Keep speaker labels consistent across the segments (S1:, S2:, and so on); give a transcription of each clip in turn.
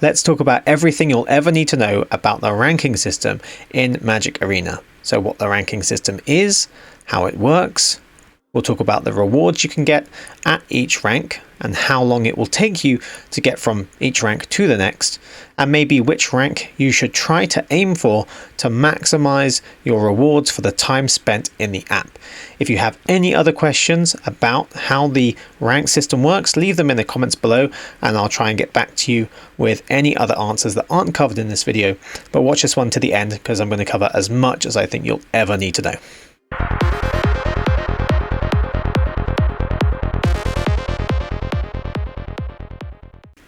S1: let's talk about everything you'll ever need to know about the ranking system in Magic Arena. So what the ranking system is, how it works. We'll talk about the rewards you can get at each rank and how long it will take you to get from each rank to the next, and maybe which rank you should try to aim for to maximize your rewards for the time spent in the app. If you have any other questions about how the rank system works, leave them in the comments below and I'll try and get back to you with any other answers that aren't covered in this video. But watch this one to the end because I'm going to cover as much as I think you'll ever need to know.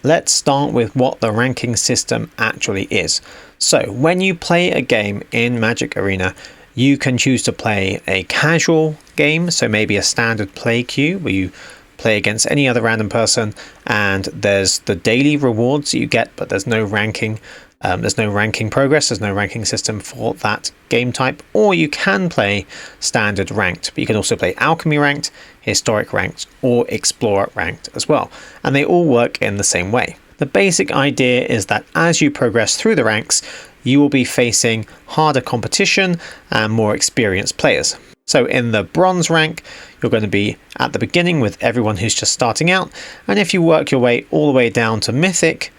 S1: Let's start with what the ranking system actually is. So when you play a game in Magic Arena, you can choose to play a casual game, so maybe a standard play queue where you play against any other random person and there's the daily rewards that you get, but there's no ranking. There's no ranking progress, there's no ranking system for that game type, or you can play standard ranked, but you can also play alchemy ranked, historic ranked, or explorer ranked as well, and they all work in the same way. The basic idea is that as you progress through the ranks, you will be facing harder competition and more experienced players. So in the bronze rank, you're going to be at the beginning with everyone who's just starting out, and if you work your way all the way down to mythic,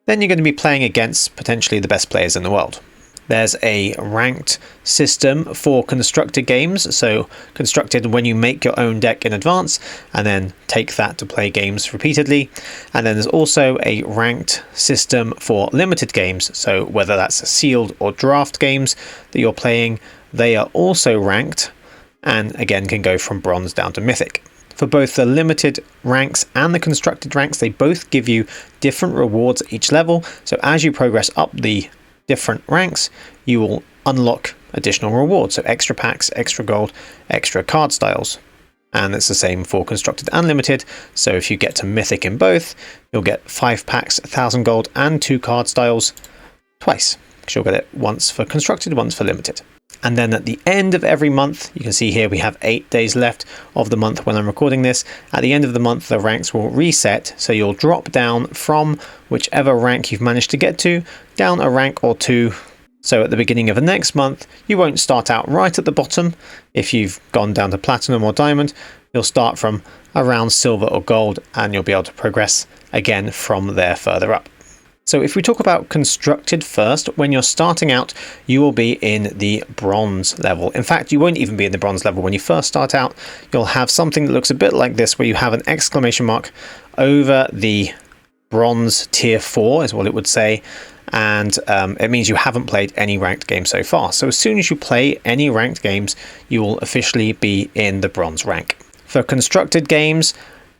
S1: then you're going to be playing against potentially the best players in the world. There's a ranked system for constructed games, so constructed when you make your own deck in advance and then take that to play games repeatedly. And then there's also a ranked system for limited games, so whether that's sealed or draft games that you're playing, they are also ranked and again can go from bronze down to mythic. For both the limited ranks and the constructed ranks, they both give you different rewards at each level. So as you progress up the different ranks, you will unlock additional rewards. So extra packs, extra gold, extra card styles. And it's the same for constructed and limited. So if you get to mythic in both, you'll get 5 packs, 1,000 gold and 2 card styles twice. Because you'll get it once for constructed, once for limited. And then at the end of every month, you can see here we have 8 days left of the month when I'm recording this. At the end of the month, the ranks will reset. So you'll drop down from whichever rank you've managed to get to, down a rank or 2. So at the beginning of the next month, you won't start out right at the bottom. If you've gone down to platinum or diamond, you'll start from around silver or gold and you'll be able to progress again from there further up. So if we talk about constructed first, when you're starting out, you will be in the bronze level. In fact, you won't even be in the bronze level. When you first start out, you'll have something that looks a bit like this, where you have an exclamation mark over the bronze tier 4 is what it would say. And it means you haven't played any ranked game so far. So as soon as you play any ranked games, you will officially be in the bronze rank. For constructed games,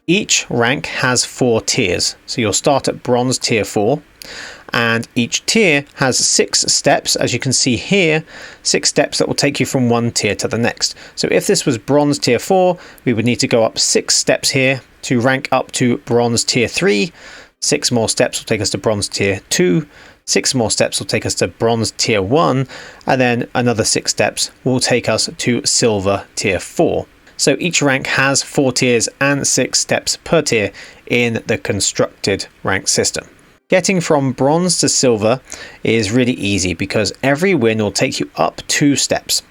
S1: each rank has 4 tiers. So you'll start at bronze tier 4. And each tier has 6 steps, as you can see here, 6 steps that will take you from one tier to the next. So if this was bronze tier 4, we would need to go up 6 steps here to rank up to bronze tier 3. 6 more steps will take us to bronze tier 2. 6 more steps will take us to bronze tier 1. And then another 6 steps will take us to silver tier 4. So each rank has 4 tiers and 6 steps per tier in the constructed rank system. Getting from bronze to silver is really easy because every win will take you up 2 steps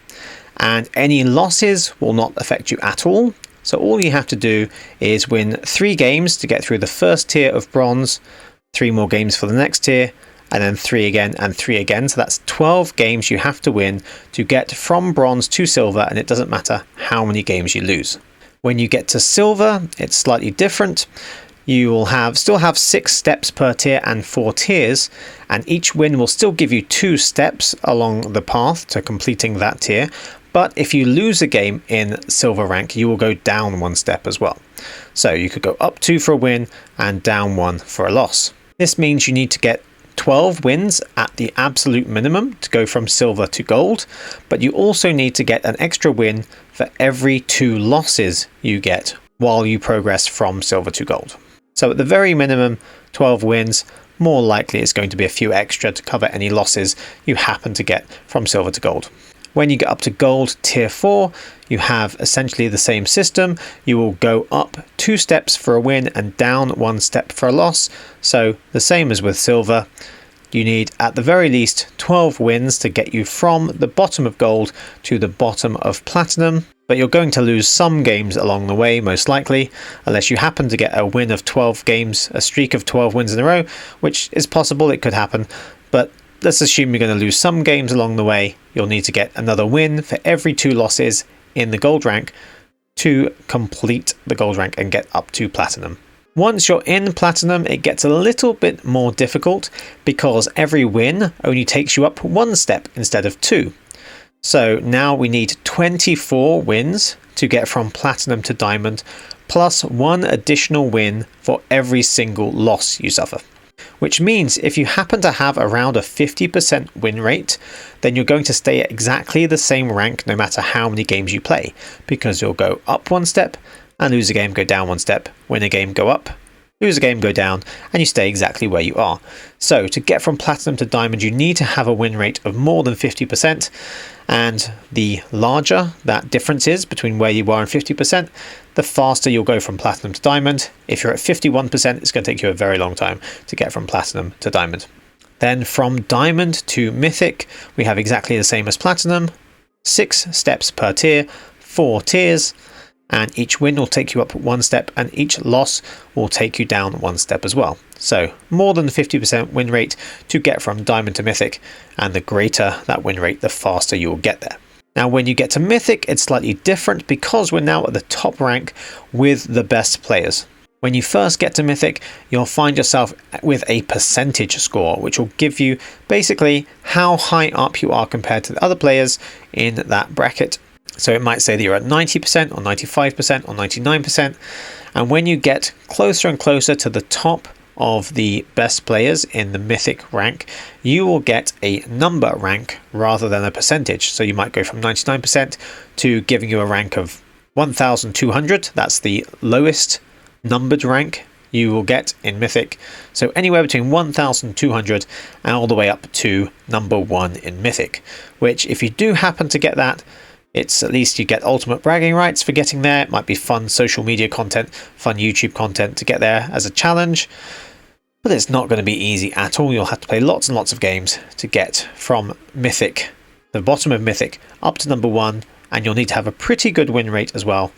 S1: and any losses will not affect you at all. So all you have to do is win 3 games to get through the first tier of bronze, 3 more games for the next tier, and then 3 again and 3 again. So that's 12 games you have to win to get from bronze to silver, and it doesn't matter how many games you lose. When you get to silver, it's slightly different. You will still have 6 steps per tier and 4 tiers, and each win will still give you 2 steps along the path to completing that tier. But if you lose a game in silver rank, you will go down 1 step as well. So you could go up 2 for a win and down 1 for a loss. This means you need to get 12 wins at the absolute minimum to go from silver to gold, but you also need to get an extra win for every 2 losses you get while you progress from silver to gold. So at the very minimum, 12 wins. More likely it's going to be a few extra to cover any losses you happen to get from silver to gold. When you get up to gold tier 4, you have essentially the same system. You will go up 2 steps for a win and down 1 step for a loss. So the same as with silver. You need at the very least 12 wins to get you from the bottom of gold to the bottom of platinum. But you're going to lose some games along the way, most likely, unless you happen to get a win of 12 games, a streak of 12 wins in a row, which is possible, it could happen. But let's assume you're going to lose some games along the way. You'll need to get another win for every 2 losses in the gold rank to complete the gold rank and get up to platinum. Once you're in platinum, it gets a little bit more difficult because every win only takes you up 1 step instead of 2. So now we need 24 wins to get from platinum to diamond, plus 1 additional win for every single loss you suffer. Which means if you happen to have around a 50% win rate, then you're going to stay at exactly the same rank no matter how many games you play, because you'll go up 1 step and lose a game, go down 1 step, win a game, go up, lose a game, go down, and you stay exactly where you are. So to get from platinum to diamond, you need to have a win rate of more than 50%, and the larger that difference is between where you are and 50%, the faster you'll go from platinum to diamond. If you're at 51%, it's going to take you a very long time to get from platinum to diamond. Then from diamond to mythic, we have exactly the same as platinum, 6 steps per tier, 4 tiers, and each win will take you up 1 step and each loss will take you down 1 step as well. So more than 50% win rate to get from diamond to mythic, and the greater that win rate, the faster you will get there. Now when you get to mythic, it's slightly different because we're now at the top rank with the best players. When you first get to mythic, you'll find yourself with a percentage score, which will give you basically how high up you are compared to the other players in that bracket. So it might say that you're at 90% or 95% or 99%. And when you get closer and closer to the top of the best players in the mythic rank, you will get a number rank rather than a percentage. So you might go from 99% to giving you a rank of 1200. That's the lowest numbered rank you will get in mythic. So anywhere between 1200 and all the way up to number 1 in mythic, which if you do happen to get that, it's at least you get ultimate bragging rights for getting there. It might be fun social media content, fun YouTube content to get there as a challenge. But it's not going to be easy at all. You'll have to play lots and lots of games to get from mythic, the bottom of mythic, up to number 1. And you'll need to have a pretty good win rate as well.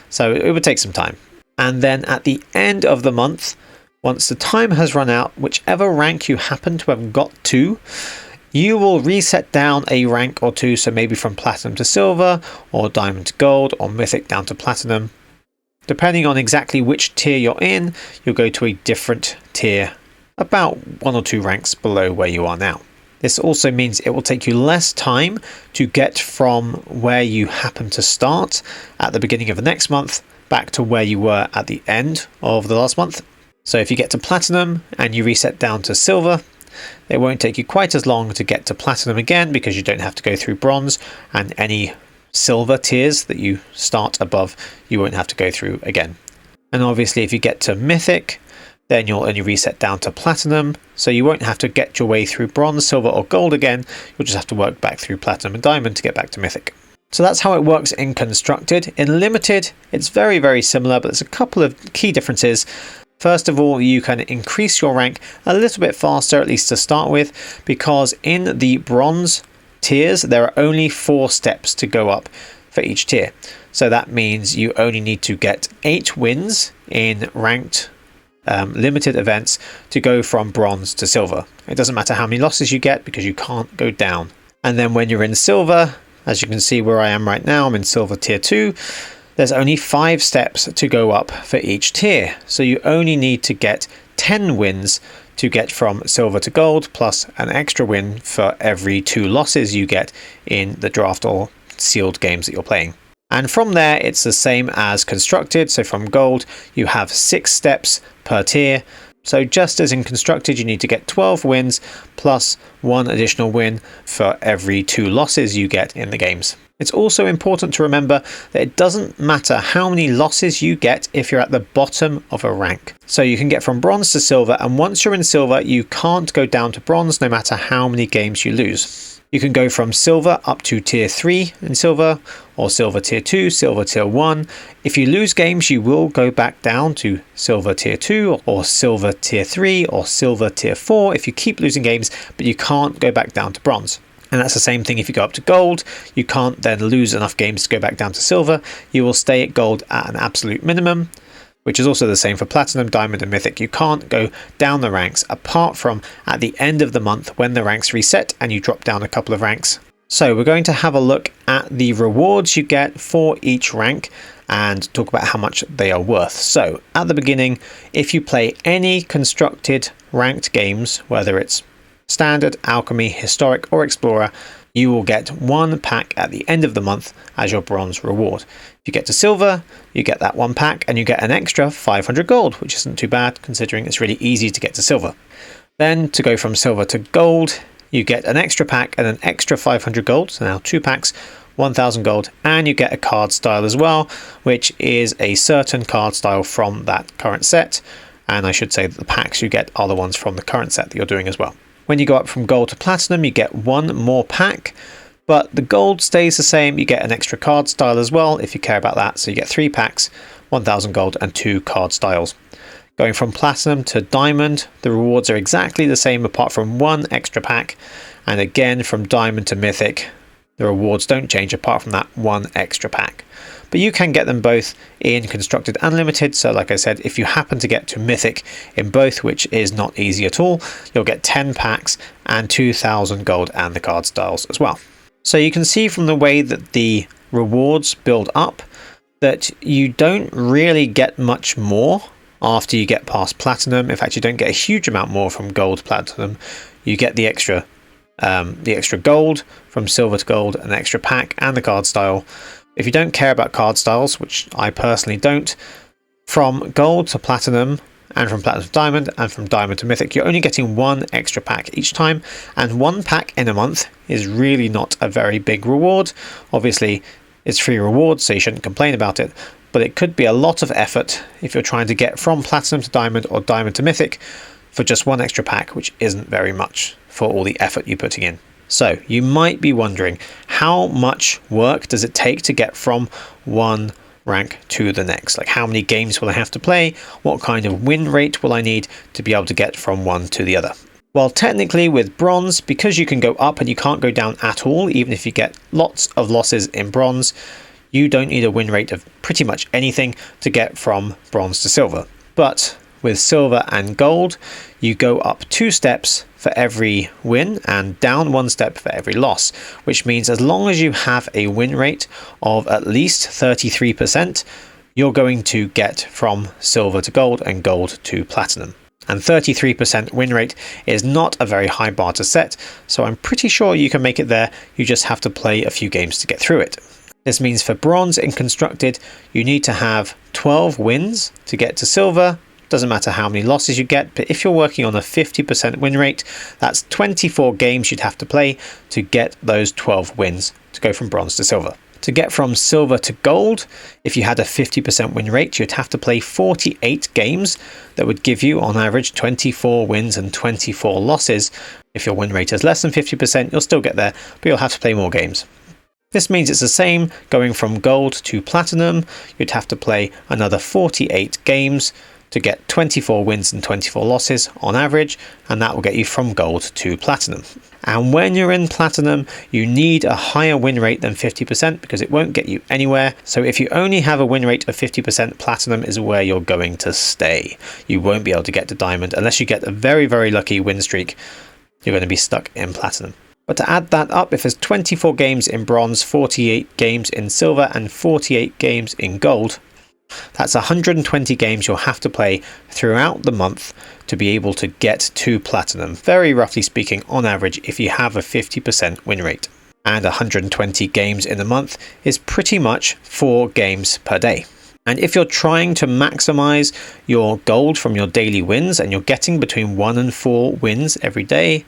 S1: So it would take some time. And then at the end of the month, once the time has run out, whichever rank you happen to have got to, you will reset down a rank or 2, so maybe from platinum to silver, or diamond to gold, or mythic down to platinum. Depending on exactly which tier you're in, you'll go to a different tier, about 1 or 2 ranks below where you are now. This also means it will take you less time to get from where you happen to start at the beginning of the next month back to where you were at the end of the last month. So if you get to platinum and you reset down to silver, it won't take you quite as long to get to platinum again because you don't have to go through bronze, and any silver tiers that you start above you won't have to go through again. And obviously if you get to mythic, then you'll only reset down to platinum, so you won't have to get your way through bronze, silver or gold again. You'll just have to work back through platinum and diamond to get back to mythic. So that's how it works in constructed. In limited, it's very, very similar, but there's a couple of key differences. First of all, you can increase your rank a little bit faster, at least to start with, because in the bronze tiers, there are only 4 steps to go up for each tier. So that means you only need to get 8 wins in ranked limited events to go from bronze to silver. It doesn't matter how many losses you get because you can't go down. And then when you're in silver, as you can see where I am right now, I'm in silver tier 2. There's only 5 steps to go up for each tier. So you only need to get 10 wins to get from silver to gold, plus an extra win for every 2 losses you get in the draft or sealed games that you're playing. And from there, it's the same as constructed. So from gold, you have 6 steps per tier. So just as in constructed, you need to get 12 wins plus 1 additional win for every 2 losses you get in the games. It's also important to remember that it doesn't matter how many losses you get if you're at the bottom of a rank. So you can get from bronze to silver, and once you're in silver, you can't go down to bronze no matter how many games you lose. You can go from silver up to tier 3 in silver, or silver tier 2, silver tier 1. If you lose games, you will go back down to silver tier 2, or silver tier 3, or silver tier 4 if you keep losing games, but you can't go back down to bronze. And that's the same thing if you go up to gold. You can't then lose enough games to go back down to silver. You will stay at gold at an absolute minimum, which is also the same for platinum, diamond and mythic. You can't go down the ranks apart from at the end of the month when the ranks reset and you drop down a couple of ranks. So we're going to have a look at the rewards you get for each rank and talk about how much they are worth. So at the beginning, if you play any constructed ranked games, whether it's standard, alchemy, historic or explorer, you will get one pack at the end of the month as your bronze reward. If you get to silver, you get that one pack and you get an extra 500 gold, which isn't too bad considering it's really easy to get to silver. Then to go from silver to gold, you get an extra pack and an extra 500 gold, so now 2 packs, 1000 gold, and you get a card style as well, which is a certain card style from that current set. And I should say that the packs you get are the ones from the current set that you're doing as well. When you go up from gold to platinum, you get one more pack, but the gold stays the same. You get an extra card style as well if you care about that. So you get 3 packs, 1000 gold and 2 card styles. Going from platinum to diamond, the rewards are exactly the same apart from one extra pack. And again, from diamond to mythic, the rewards don't change apart from that one extra pack. But you can get them both in constructed and limited. So like I said, if you happen to get to mythic in both, which is not easy at all, you'll get 10 packs and 2000 gold and the card styles as well. So you can see from the way that the rewards build up that you don't really get much more after you get past platinum. In fact, you don't get a huge amount more from gold to platinum. You get the extra gold from silver to gold, an extra pack and the card style. If you don't care about card styles, which I personally don't, from gold to platinum and from platinum to diamond and from diamond to mythic, you're only getting one extra pack each time, and one pack in a month is really not a very big reward. Obviously it's free rewards, so you shouldn't complain about it, but it could be a lot of effort if you're trying to get from platinum to diamond or diamond to mythic for just one extra pack, which isn't very much for all the effort you're putting in. So you might be wondering, how much work does it take to get from one rank to the next? Like, how many games will I have to play? What kind of win rate will I need to be able to get from one to the other? Well, technically with bronze, because you can go up and you can't go down at all, even if you get lots of losses in bronze, you don't need a win rate of pretty much anything to get from bronze to silver. But with silver and gold, you go up 2 steps for every win and down 1 step for every loss, which means as long as you have a win rate of at least 33%, you're going to get from silver to gold and gold to platinum. And 33% win rate is not a very high bar to set, so I'm pretty sure you can make it there. You just have to play a few games to get through it. This means for bronze in constructed, you need to have 12 wins to get to silver. Doesn't matter how many losses you get, but if you're working on a 50% win rate, that's 24 games you'd have to play to get those 12 wins to go from bronze to silver. To get from silver to gold, if you had a 50% win rate, you'd have to play 48 games. That would give you on average 24 wins and 24 losses. If your win rate is less than 50%, you'll still get there, but you'll have to play more games. This means it's the same going from gold to platinum. You'd have to play another 48 games to get 24 wins and 24 losses on average, and that will get you from gold to platinum. And when you're in platinum, you need a higher win rate than 50% because it won't get you anywhere. So if you only have a win rate of 50%, platinum is where you're going to stay. You won't be able to get to diamond unless you get a very, very lucky win streak. You're going to be stuck in platinum. But to add that up, if there's 24 games in bronze, 48 games in silver, and 48 games in gold, that's 120 games you'll have to play throughout the month to be able to get to platinum. Very roughly speaking, on average, if you have a 50% win rate. And 120 games in a month is pretty much 4 games per day. And if you're trying to maximize your gold from your daily wins and you're getting between 1 and 4 wins every day,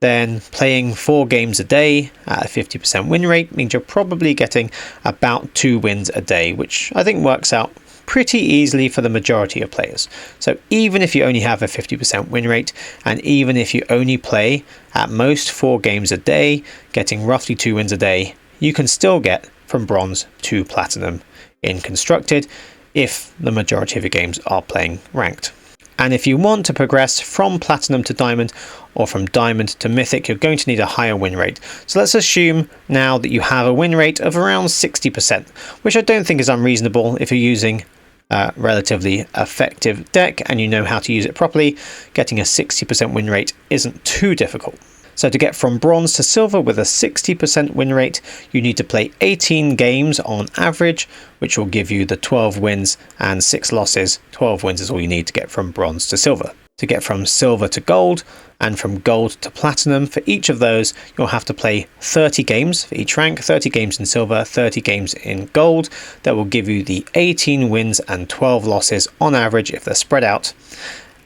S1: then playing 4 games a day at a 50% win rate means you're probably getting about 2 wins a day, which I think works out pretty easily for the majority of players. So even if you only have a 50% win rate, and even if you only play at most 4 games a day, getting roughly 2 wins a day, you can still get from bronze to platinum in constructed if the majority of your games are playing ranked. And if you want to progress from platinum to diamond or from diamond to mythic, you're going to need a higher win rate. So let's assume now that you have a win rate of around 60%, which I don't think is unreasonable if you're using a relatively effective deck and you know how to use it properly. Getting a 60% win rate isn't too difficult. So to get from bronze to silver with a 60% win rate, you need to play 18 games on average, which will give you the 12 wins and 6 losses. 12 wins is all you need to get from bronze to silver. To get from silver to gold and from gold to platinum, for each of those, you'll have to play 30 games for each rank, 30 games in silver, 30 games in gold. That will give you the 18 wins and 12 losses on average if they're spread out.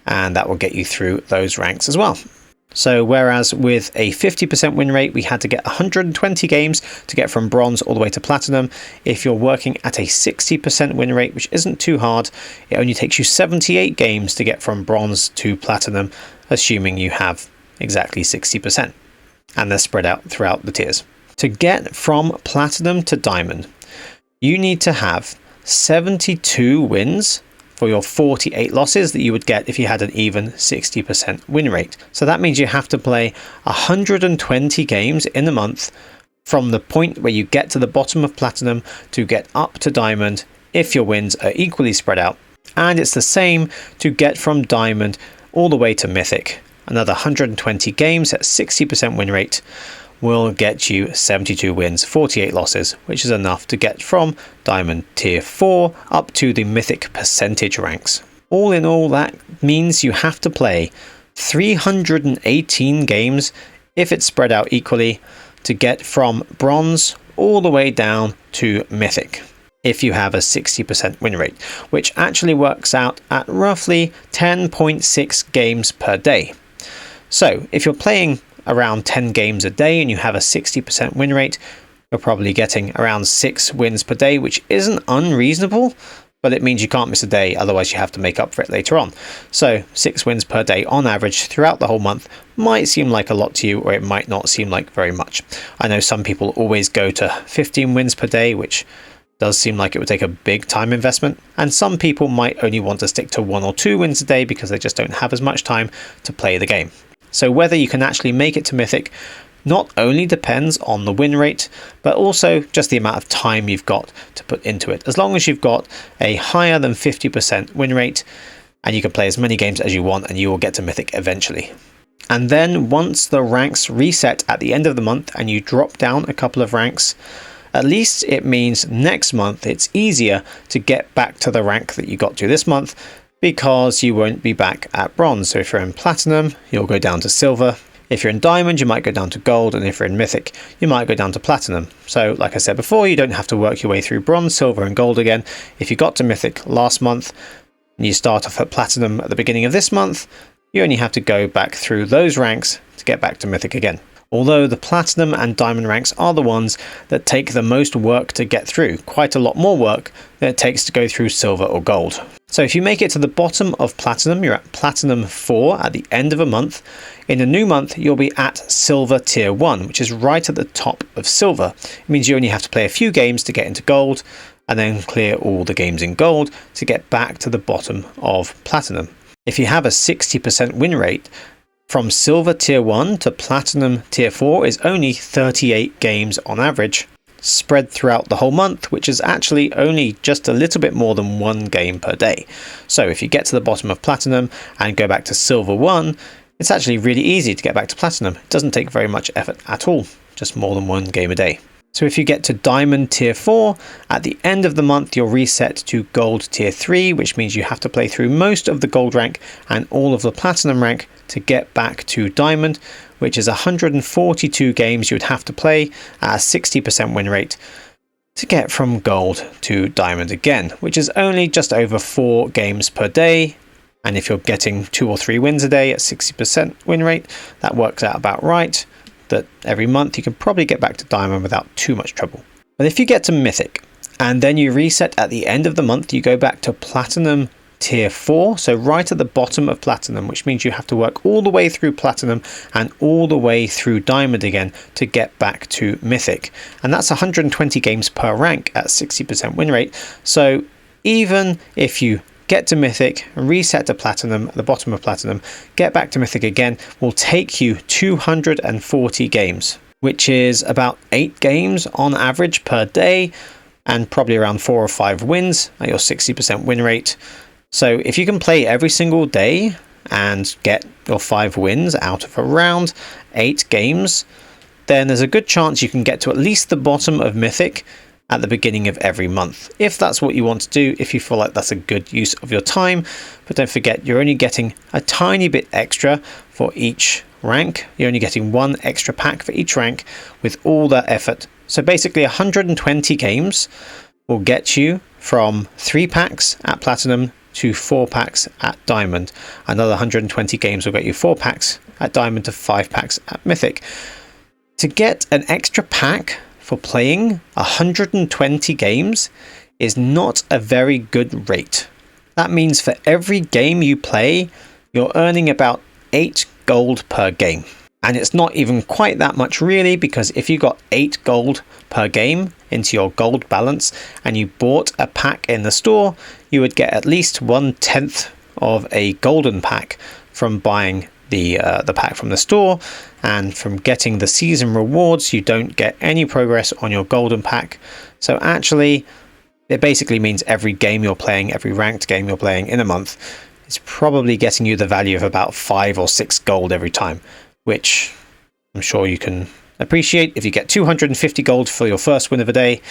S1: And that will get you through those ranks as well. So whereas with a 50% win rate, we had to get 120 games to get from bronze all the way to platinum. If you're working at a 60% win rate, which isn't too hard, it only takes you 78 games to get from bronze to platinum, assuming you have exactly 60%. And they're spread out throughout the tiers. To get from platinum to diamond, you need to have 72 wins for your 48 losses that you would get if you had an even 60% win rate. So that means you have to play 120 games in a month from the point where you get to the bottom of platinum to get up to diamond if your wins are equally spread out. And it's the same to get from diamond all the way to mythic. Another 120 games at 60% win rate will get you 72 wins, 48 losses, which is enough to get from diamond tier 4 up to the mythic percentage ranks. All in all, that means you have to play 318 games if it's spread out equally to get from bronze all the way down to mythic if you have a 60% win rate, which actually works out at roughly 10.6 games per day. So if you're playing around 10 games a day and you have a 60% win rate, you're probably getting around 6 wins per day, which isn't unreasonable, but it means you can't miss a day, otherwise you have to make up for it later on. So 6 wins per day on average throughout the whole month might seem like a lot to you, or it might not seem like very much. I know some people always go to 15 wins per day, which does seem like it would take a big time investment, and some people might only want to stick to 1 or 2 wins a day because they just don't have as much time to play the game. So whether you can actually make it to mythic not only depends on the win rate, but also just the amount of time you've got to put into it. As long as you've got a higher than 50% win rate and you can play as many games as you want, and you will get to mythic eventually. And then once the ranks reset at the end of the month and you drop down a couple of ranks, at least it means next month it's easier to get back to the rank that you got to this month, because you won't be back at bronze. So if you're in platinum, you'll go down to silver. If you're in diamond, you might go down to gold. And if you're in mythic, you might go down to platinum. So like I said before, you don't have to work your way through bronze, silver and gold again. If you got to mythic last month and you start off at platinum at the beginning of this month, you only have to go back through those ranks to get back to mythic again. Although the platinum and diamond ranks are the ones that take the most work to get through, quite a lot more work than it takes to go through silver or gold. So if you make it to the bottom of platinum, you're at platinum 4 at the end of a month. In a new month, you'll be at silver tier 1, which is right at the top of silver. It means you only have to play a few games to get into gold, and then clear all the games in gold to get back to the bottom of platinum. If you have a 60% win rate, from silver tier 1 to platinum tier 4 is only 38 games on average, spread throughout the whole month, which is actually only just a little bit more than 1 game per day. So if you get to the bottom of platinum and go back to silver 1, it's actually really easy to get back to platinum. It doesn't take very much effort at all, just more than 1 game a day. So if you get to diamond tier 4, at the end of the month you'll reset to gold tier 3, which means you have to play through most of the gold rank and all of the platinum rank to get back to diamond, which is 142 games you would have to play at a 60% win rate to get from gold to diamond again, which is only just over 4 games per day, And if you're getting 2 or 3 wins a day at 60% win rate, that works out about right. That every month you can probably get back to diamond without too much trouble. But if you get to mythic and then you reset at the end of the month, you go back to platinum tier 4, so right at the bottom of platinum, which means you have to work all the way through platinum and all the way through diamond again to get back to mythic. And that's 120 games per rank at 60% win rate. So even if you get to mythic, reset to platinum at the bottom of platinum, get back to mythic again, will take you 240 games, which is about 8 games on average per day, and probably around 4 or 5 wins at your 60% win rate. So if you can play every single day and get your 5 wins out of around 8 games, then there's a good chance you can get to at least the bottom of mythic at the beginning of every month, if that's what you want to do, if you feel like that's a good use of your time. But don't forget, you're only getting a tiny bit extra for each rank. You're only getting 1 extra pack for each rank with all that effort. So basically 120 games will get you from 3 packs at platinum to 4 packs at diamond. Another 120 games will get you 4 packs at diamond to 5 packs at mythic. To get an extra pack for playing 120 games is not a very good rate. That means for every game you play, you're earning about 8 gold per game. And it's not even quite that much really, because if you got 8 gold per game into your gold balance and you bought a pack in the store, you would get at least 1/10 of a golden pack from buying the pack from the store. And from getting the season rewards, you don't get any progress on your golden pack. So actually, it basically means every game you're playing, every ranked game you're playing in a month, is probably getting you the value of about 5 or 6 gold every time, which I'm sure you can appreciate. If you get 250 gold for your first win of a day,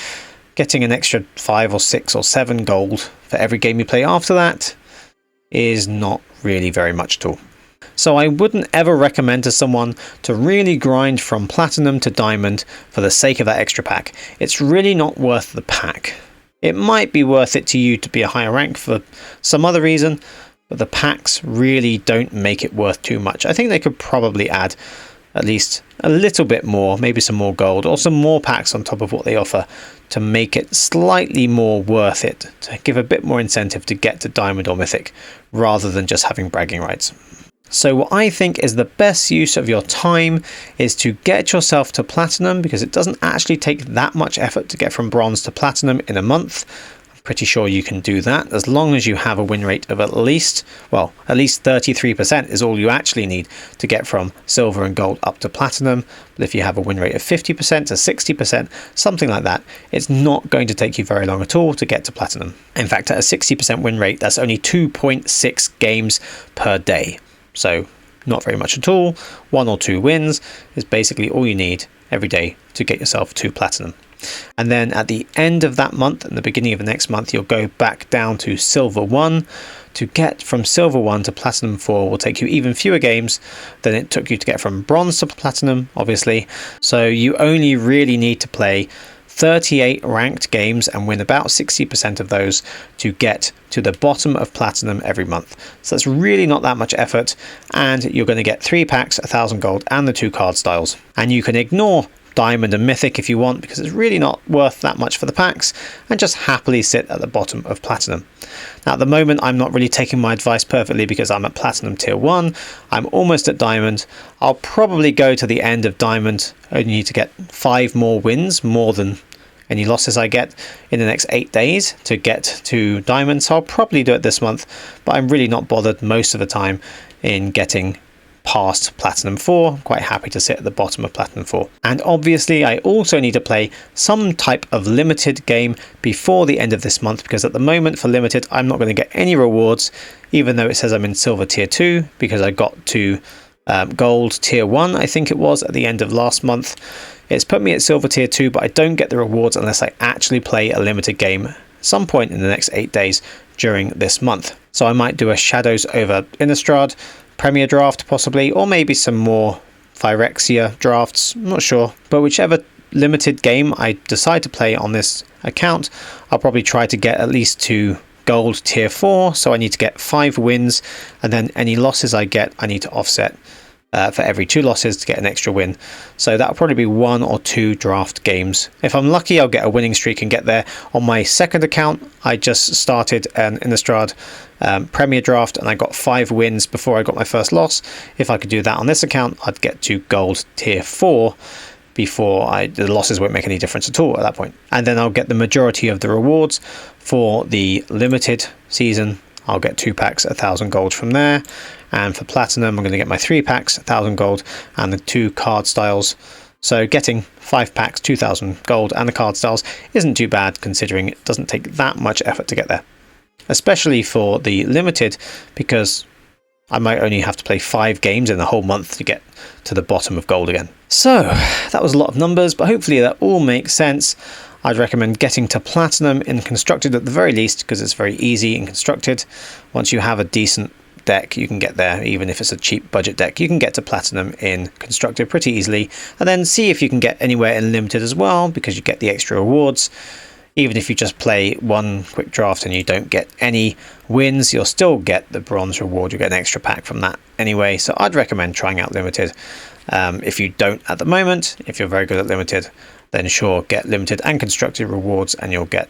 S1: getting an extra 5 or 6 or 7 gold for every game you play after that is not really very much at all. So I wouldn't ever recommend to someone to really grind from platinum to diamond for the sake of that extra pack. It's really not worth the pack. It might be worth it to you to be a higher rank for some other reason, but the packs really don't make it worth too much. I think they could probably add at least a little bit more, maybe some more gold or some more packs on top of what they offer to make it slightly more worth it, to give a bit more incentive to get to diamond or mythic rather than just having bragging rights. So what I think is the best use of your time is to get yourself to platinum, because it doesn't actually take that much effort to get from bronze to platinum in a month. I'm pretty sure you can do that as long as you have a win rate of at least 33% is all you actually need to get from silver and gold up to platinum. But if you have a win rate of 50% to 60%, something like that, it's not going to take you very long at all to get to platinum. In fact, at a 60% win rate, that's only 2.6 games per day. So not very much at all. 1 or 2 wins is basically all you need every day to get yourself to platinum. And then at the end of that month and the beginning of the next month, you'll go back down to silver 1. To get from silver 1 to platinum 4 will take you even fewer games than it took you to get from bronze to platinum, obviously. So you only really need to play 38 ranked games and win about 60% of those to get to the bottom of platinum every month. So that's really not that much effort, and you're going to get 3 packs, 1,000 gold and the 2 card styles. And you can ignore diamond and mythic if you want, because it's really not worth that much for the packs, and just happily sit at the bottom of platinum. Now at the moment I'm not really taking my advice perfectly, because I'm at platinum tier 1, I'm almost at diamond. I'll probably go to the end of diamond. I only need to get 5 more wins, more than any losses I get in the next 8 days to get to diamond. So I'll probably do it this month, but I'm really not bothered most of the time in getting past platinum 4. I'm quite happy to sit at the bottom of platinum 4. And obviously I also need to play some type of limited game before the end of this month, because at the moment for limited I'm not going to get any rewards, even though it says I'm in silver tier 2, because I got to gold tier 1 I think it was at the end of last month. It's put me at silver tier 2, but I don't get the rewards unless I actually play a limited game at some point in the next 8 days during this month. So I might do a Shadows over Innistrad Premier draft possibly, or maybe some more Phyrexia drafts, I'm not sure. But whichever limited game I decide to play on this account, I'll probably try to get at least to gold tier 4, so I need to get 5 wins, and then any losses I get I need to offset for every 2 losses to get an extra win. So that'll probably be 1 or 2 draft games. If I'm lucky, I'll get a winning streak and get there. On my second account, I just started an Innistrad Premier draft and I got 5 wins before I got my first loss. If I could do that on this account, I'd get to gold tier 4 before the losses won't make any difference at all at that point. And then I'll get the majority of the rewards for the limited season. I'll get 2 packs, 1,000 gold from there. And for platinum, I'm going to get my 3 packs, 1,000 gold, and the 2 card styles. So getting 5 packs, 2,000 gold, and the card styles isn't too bad, considering it doesn't take that much effort to get there. Especially for the limited, because I might only have to play 5 games in the whole month to get to the bottom of gold again. So that was a lot of numbers, but hopefully that all makes sense. I'd recommend getting to platinum in constructed at the very least, because it's very easy in constructed. Once you have a decent deck, you can get there. Even if it's a cheap budget deck, you can get to platinum in constructed pretty easily, and then see if you can get anywhere in limited as well, because you get the extra rewards. Even if you just play 1 quick draft and you don't get any wins, you'll still get the bronze reward. You get an extra pack from that anyway, so I'd recommend trying out limited. If you don't at the moment, if you're very good at limited, then sure, get limited and constructed rewards and you'll get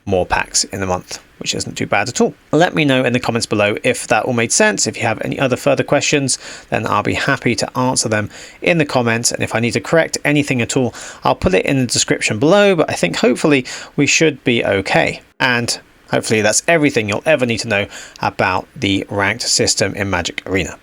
S1: more packs in the month, which isn't too bad at all. Let me know in the comments below if that all made sense. If you have any other further questions, then I'll be happy to answer them in the comments. And if I need to correct anything at all, I'll put it in the description below, but I think hopefully we should be okay. And hopefully that's everything you'll ever need to know about the ranked system in Magic Arena.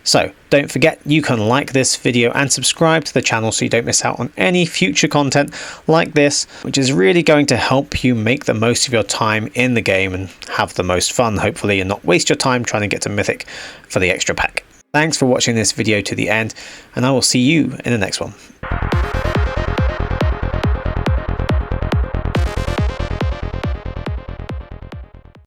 S1: So don't forget, you can like this video and subscribe to the channel so you don't miss out on any future content like this, which is really going to help you make the most of your time in the game and have the most fun, hopefully, and not waste your time trying to get to Mythic for the extra pack. Thanks for watching this video to the end, and I will see you in the next one.